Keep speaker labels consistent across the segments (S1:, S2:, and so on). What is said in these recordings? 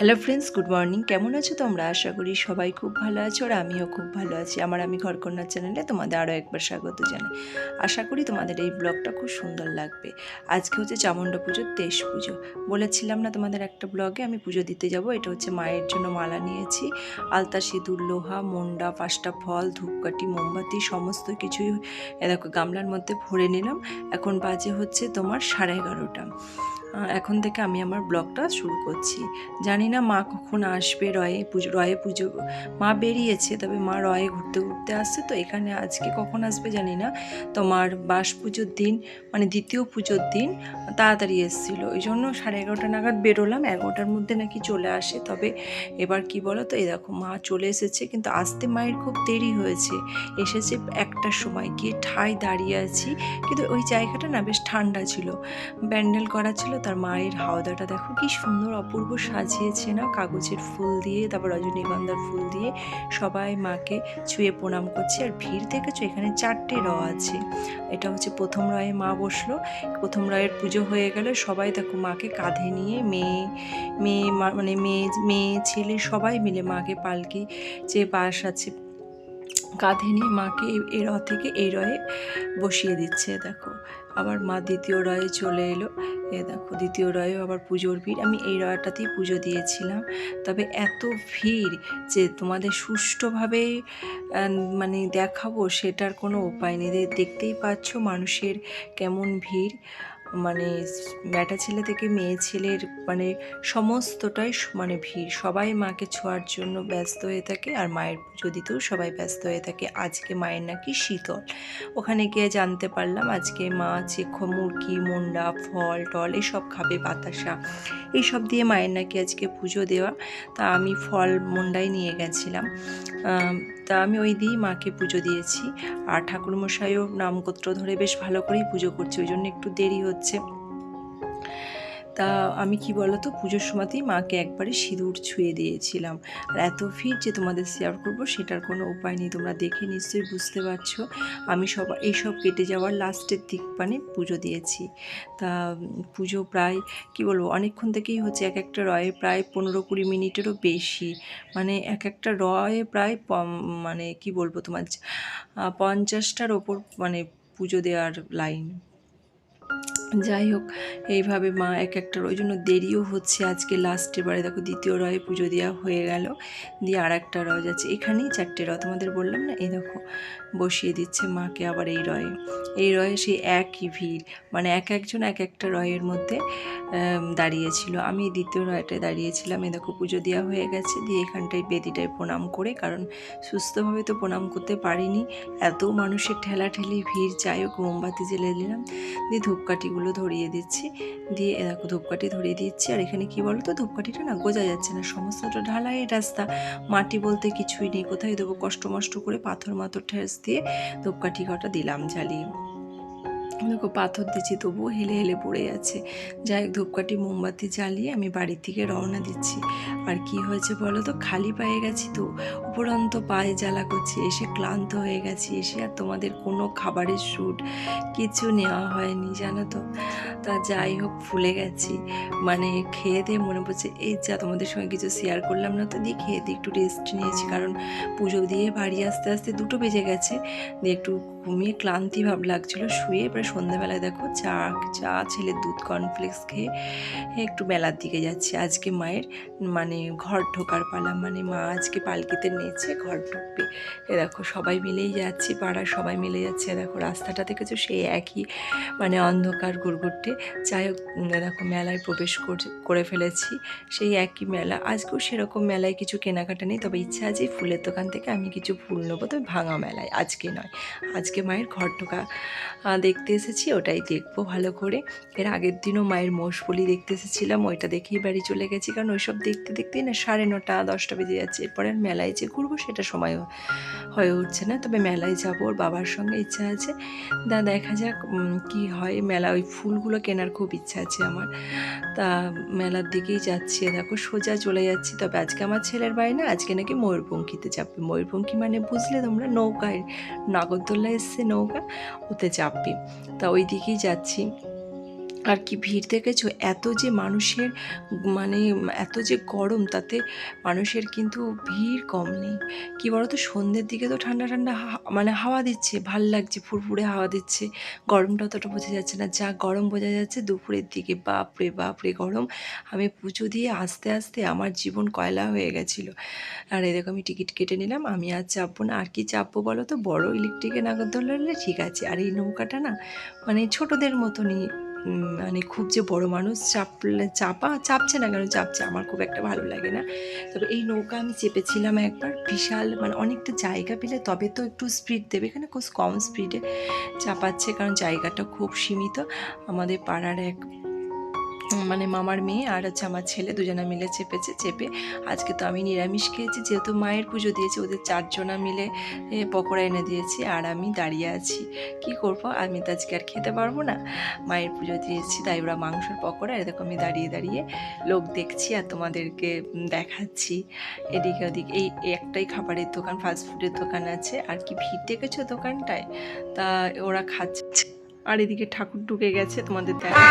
S1: Hello friends, good morning. কেমন আছো তোমরা? আশা করি সবাই খুব ভালো আছো আর আমিও খুব ভালো আছি। আমি ঘরকন্যা চ্যানেলে তোমাদের আরও একবার স্বাগত জানাই। আশা করি তোমাদের এই ব্লগটা খুব সুন্দর লাগবে। আজকে হচ্ছে চামুণ্ডা পুজোর তেইশ পুজো। বলেছিলাম না তোমাদের একটা ব্লগে আমি পুজো দিতে যাব। এটা হচ্ছে মায়ের জন্য মালা নিয়েছি, আলতা, সিঁদুর, লোহা, মন্ডা, 5টা ফল, ধূপকাঠি, মোমবাতি সমস্ত কিছুই দেখো গামলার মধ্যে ভরে নিলাম। এখন বাজে হচ্ছে তোমার 11:30। এখন থেকে আমি আমার ব্লগটা শুরু করছি। জানি না মা কখন আসবে। রয়ে পুজো মা বেরিয়েছে, তবে মা রয়ে ঘুরতে ঘুরতে আসছে, তো এখানে আজকে কখন আসবে জানি না। তোমার বাস পুজোর দিন মানে দ্বিতীয় পুজোর দিন তাড়াতাড়ি এসেছিলো, ওই জন্য 11:30 নাগাদ বেরোলাম। 11টার মধ্যে নাকি চলে আসে। তবে এবার কি বলো তো, এই দেখো মা চলে এসেছে, কিন্তু আসতে মায়ের খুব দেরি হয়েছে। এসেছে 1টার সময়, গিয়ে ঠায় দাঁড়িয়ে আছি। কিন্তু ওই জায়গাটা না বেশ ঠান্ডা ছিল, প্যান্ডেল করা ছিল। তার মায়ের হাওদাটা দেখো কি সুন্দর অপূর্ব সাজিয়েছে না, কাগজের ফুল দিয়ে, তারপর রজনীগন্ধার ফুল দিয়ে সবাই মাকে ছুঁয়ে প্রণাম করছে। আর ভিড় দেখেছো, এখানে 4টে র আছে। এটা হচ্ছে প্রথম রয়ে মা বসলো। প্রথম রয়ের পুজো হয়ে গেলে সবাই দেখো মাকে কাঁধে নিয়ে মেয়ে মেয়ে মানে মেয়ে ছেলে সবাই মিলে মাকে পালকি যে বাস আছে কাঁধে নিয়ে মাকে এই র থেকে এই রয়ে বসিয়ে দিচ্ছে। দেখো আবার মা দ্বিতীয় রয়ে চলে এলো। দেখো দ্বিতীয় রয়েও আবার পুজোর ভিড়। আমি এই রয়টাতেই পুজো দিয়েছিলাম। তবে এত ভিড় যে তোমাদের সুষ্ঠুভাবে মানে দেখাবো সেটার কোনো উপায় নেই। দেখতেই পাচ্ছ মানুষের কেমন ভিড়, মানে ব্যাটা ছেলে থেকে মেয়ে ছেলের মানে সমস্তটাই মানে ভিড়। সবাই মাকে ছোঁয়ার জন্য ব্যস্ত হয়ে থাকে, আর মায়ের পুজো দিতেও সবাই ব্যস্ত হয়ে থাকে। আজকে মায়ের নাকি শীতল, ওখানে গিয়ে জানতে পারলাম আজকে মা মুরগি, মন্ডা, ফল টল এসব খাবে, বাতাসা এইসব দিয়ে মায়ের নাকি আজকে পুজো দেওয়া। তা আমি ফল মন্ডাই নিয়ে গেছিলাম। তা আমি ওই দিয়েই মাকে পুজো দিয়েছি। আর ঠাকুরমশাইও নামগোত্র ধরে বেশ ভালো করেই পুজো করছে, ওই জন্য একটু দেরি হচ্ছে। তা আমি কি বলতো, পুজোর সময়তেই মাকে একবারে সিঁদুর ছুঁয়ে দিয়েছিলাম। আর এত ভিড় যে তোমাদের শেয়ার করবো সেটার কোনো উপায় নেই, তোমরা দেখে নিশ্চয়ই বুঝতে পারছো। আমি এইসব কেটে যাওয়ার লাস্টের দিক মানে পুজো দিয়েছি। তা পুজো প্রায় কি বলবো অনেকক্ষণ থেকেই হচ্ছে, এক একটা রয়ে প্রায় 15-20 মিনিটেরও বেশি। মানে এক একটা রয়ে প্রায় মানে কি বলবো তোমার 50টার ওপর মানে পুজো দেওয়ার লাইন। যাই হোক, এইভাবে মা এক একটার ওই জন্য দেরিও হচ্ছে। আজকে লাস্টের বারে দেখো দ্বিতীয় রয়ে পুজো দেওয়া হয়ে গেল, দিয়ে আর একটা রয় যাচ্ছে। এখানেই 4টে রথ তোমাদের বললাম না, এই দেখো বসিয়ে দিচ্ছে মাকে আবার এই রয়ে সেই একই ভিড়, মানে একজন এক একটা রয়ের মধ্যে দাঁড়িয়েছিল। আমি দ্বিতীয় রয়টায় দাঁড়িয়েছিলাম। এই দেখো পুজো দেওয়া হয়ে গেছে, দিয়ে এখানটায় বেদিটায় প্রণাম করে, কারণ সুস্থভাবে তো প্রণাম করতে পারিনি, এত মানুষের ঠেলাঠেলি ভিড়। যাই হোক মোমবাতি জ্বেলে দিলাম, দিয়ে ধূপকাঠিগুলো ধরিয়ে দিচ্ছি। দিয়ে দেখো ধূপকাঠি ধরিয়ে দিচ্ছি। আর এখানে কি বলো তো, ধূপকাঠিটা না গোজা যাচ্ছে না, সমস্তটা ঢালাই রাস্তা, মাটি বলতে কিছুই নেই। কোথায় দেবো, কষ্ট করে পাথর ঠেস দিয়ে ধূপকাঠি কটা দিলাম জ্বালিয়ে। দেখো পাথর দিচ্ছি তবুও হেলে হেলে পড়ে যাচ্ছে। যাই হোক ধূপকাঠি মোমবাতি জ্বালিয়ে আমি বাড়ির থেকে রওনা দিচ্ছি। আর কি হয়েছে বলো তো, খালি পায়ে গেছি তো, উপরন্ত পায়ে জ্বালা করছি, এসে ক্লান্ত হয়ে গেছি। এসে আর তোমাদের কোনো খাবারের শ্যুট কিছু নেওয়া হয়নি জানো তো। তা যাই হোক ভুলে গেছি, মানে খেয়ে দিয়ে মনে পড়ছে এই যা তোমাদের সঙ্গে কিছু শেয়ার করলাম না। তো দিয়ে খেয়ে দিয়ে একটু রেস্ট নিয়েছি, কারণ পুজো দিয়ে বাড়ি আস্তে আস্তে 2টো বেজে গেছে। দিয়ে একটু ঘুমিয়ে ক্লান্তি ভাব লাগছিলো, শুয়ে এবারে সন্ধ্যেবেলায় দেখো চা ছেলের দুধ কর্নফ্লেক্স খেয়ে একটু মেলার দিকে যাচ্ছি। আজকে মায়ের মানে ঘর ঢোকার পালা, মানে মা আজকে পালকিতে নেচে ঘর ঢুকবে। এ দেখো সবাই মিলেই যাচ্ছি, পাড়ার সবাই মিলে যাচ্ছে। দেখো রাস্তাটা দেখেছো সেই একই মানে অন্ধকার ঘুরঘুরটে। যাই হোক দেখো মেলায় প্রবেশ করে ফেলেছি, সেই একই মেলা। আজকেও সেরকম মেলায় কিছু কেনাকাটা নেই, তবে ইচ্ছা আছে ফুলের দোকান থেকে আমি কিছু ফুল নেবো, তবে ভাঙা মেলায়, আজকে নয়। আজকে মায়ের ঘর ঢোকা দেখতে এসেছি, ওটাই দেখবো ভালো করে। এর আগের দিনও মায়ের মোষবলি দেখতে এসেছিলাম, ওইটা দেখেই বাড়ি চলে গেছি, কারণ ওইসব দেখতে দেখতেই না 9:30 10টা বেজে যাচ্ছে। এরপরে আর মেলায় যে ঘুরবো সেটা সময় হয়ে উঠছে না। তবে মেলায় যাবো ওর বাবার সঙ্গে, ইচ্ছা আছে। দেখা যাক কি হয়। মেলা ওই ফুলগুলো কেনার খুব ইচ্ছা আছে আমার। তা মেলার দিকেই যাচ্ছি, দেখো সোজা চলে যাচ্ছি। তবে আজকে আমার ছেলের বাড়ি না, আজকে নাকি ময়ূরপঙ্খীতে চাপবে। ময়ূরপঙ্খী মানে বুঝলে তোমরা, নৌকায় নাগরদোল্লা এসছে নৌকা, ওতে চাপবে। তা ওই দিকেই যাচ্ছি। আর কি ভিড় দেখেছো, এত যে মানুষের, মানে এত যে গরম, তাতে মানুষের কিন্তু ভিড় কম নেই। কি বলতো, সন্ধ্যের দিকে তো ঠান্ডা ঠান্ডা মানে হাওয়া দিচ্ছে, ভাল লাগছে, ফুরফুরে হাওয়া দিচ্ছে, গরমটা অতটা বোঝা যাচ্ছে না। যা গরম বোঝা যাচ্ছে দুপুরের দিকে, বাপরে বাপরে গরম। আমি পুজো দিয়ে আস্তে আস্তে আমার জীবন কয়লা হয়ে গেছিলো। আর এই দেখো আমি টিকিট কেটে নিলাম, আমি আর চাপবো না। আর কি চাপবো বলো তো, বড় ইলেকট্রিকের নাগরদোলা হলে ঠিক আছে। আর এই নৌকাটা না, মানে ছোটোদের মতনই, মানে খুব যে বড় মানুষ চাপছে না, কেন চাপছে, আমার খুব একটা ভালো লাগে না। তবে এই নৌকা আমি চেপেছিলাম একবার, বিশাল, মানে অনেকটা জায়গা পেলে তবে তো একটু স্পিড দেবে, এখানে খুব কম স্পিডে চাপাচ্ছে, কারণ জায়গাটা খুব সীমিত। আমাদের পাড়ার এক মানে মামার মেয়ে আর হচ্ছে আমার ছেলে, দুজনা মিলে চেপে। আজকে তো আমি নিরামিষ খেয়েছি, যেহেতু মায়ের পুজো দিয়েছি, ওদের 4 জনা মিলে পকোড়া এনে দিয়েছি, আর আমি দাঁড়িয়ে আছি। কি করব, আমি তো আজকে আর খেতে পারবো না, মায়ের পুজো দিয়েছি, তাই ওরা মাংসের পকোড়া, এরকম আমি দাঁড়িয়ে লোক দেখছি আর তোমাদেরকে দেখাচ্ছি এদিকে ওদিকে। এই একটাই খাবারের দোকান, ফাস্টফুডের দোকান আছে। আর কি ভিড় দেখেছো দোকানটায়, তা ওরা খাচ্ছে। আর এদিকে ঠাকুর ঢুকে গেছে, তোমাদের দেখা।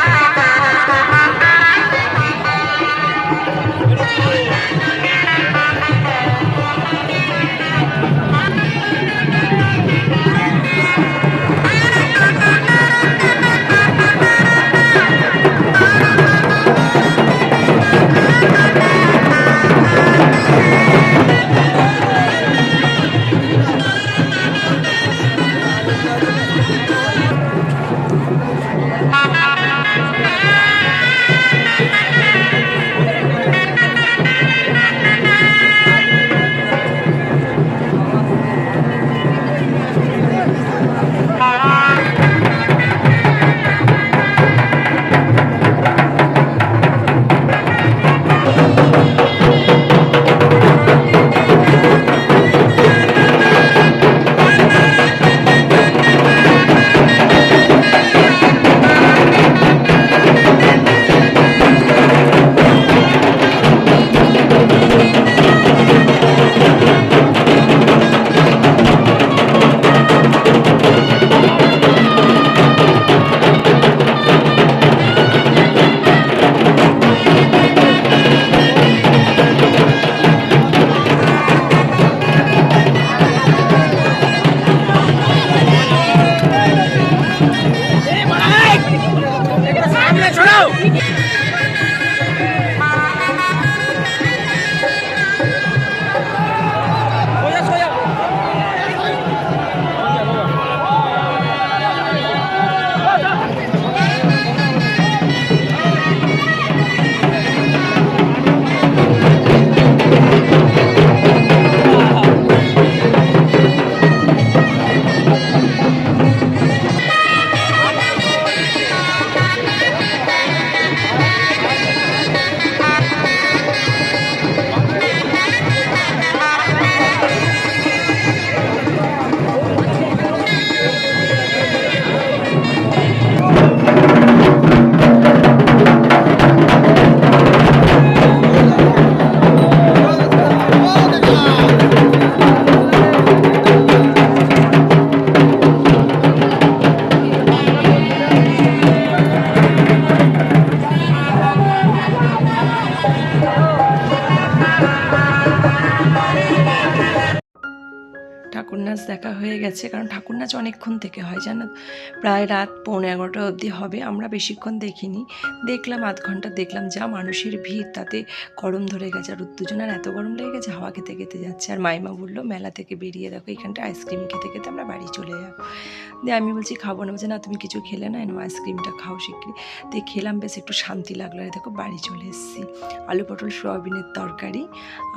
S1: ঠাকুর নাচ দেখা হয়ে গেছে, কারণ ঠাকুর নাচ অনেকক্ষণ থেকে হয় জানো, প্রায় রাত 11:30 অবধি হবে। আমরা বেশিক্ষণ দেখিনি, দেখলাম আধ ঘন্টা দেখলাম। যা মানুষের ভিড়, তাতে গরম ধরে গেছে, আর উত্তেজনার এত গরম লেগে গেছে, হাওয়া খেতে খেতে যাচ্ছে। আর মাইমা বললো মেলা থেকে বেরিয়ে দেখো, এখানটা আইসক্রিম খেতে খেতে আমরা বাড়ি চলে যাবো। দিয়ে আমি বলছি খাবো না, বলছে না তুমি কিছু খেলে না, এনো আইসক্রিমটা খাও শিগগিরি। দিয়ে খেলাম, বেশ একটু শান্তি লাগলো। আর দেখো বাড়ি চলে এসেছি। আলু পটল সোয়াবিনের তরকারি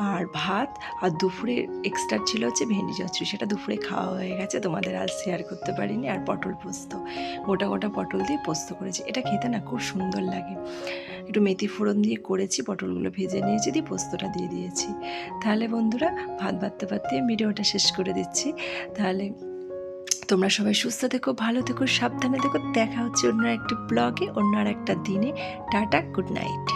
S1: আর ভাত, আর দুপুরে এক্সট্রা ছিল হচ্ছে ভেন্ডি চচ্চড়ি, সেটা দুপুরে খাওয়া হয়ে গেছে, তোমাদের আজ শেয়ার করতে পারিনি। আর পটল পোস্ত, গোটা গোটা পটল দিয়ে পোস্ত করেছি, এটা খেতে না খুব সুন্দর লাগে। একটু মেথি ফোড়ন দিয়ে করেছি, পটলগুলো ভেজে নিয়েছি, দিয়ে পোস্তটা দিয়ে দিয়েছি। তাহলে বন্ধুরা, ভাত বাড়তে ভিডিওটা শেষ করে দিচ্ছি। তাহলে তোমরা সবাই সুস্থ থেকো, ভালো থেকো, সাবধানে থেকো। দেখা হচ্ছে অন্য একটা ব্লগে, অন্য আর একটা দিনে। Tata, good night.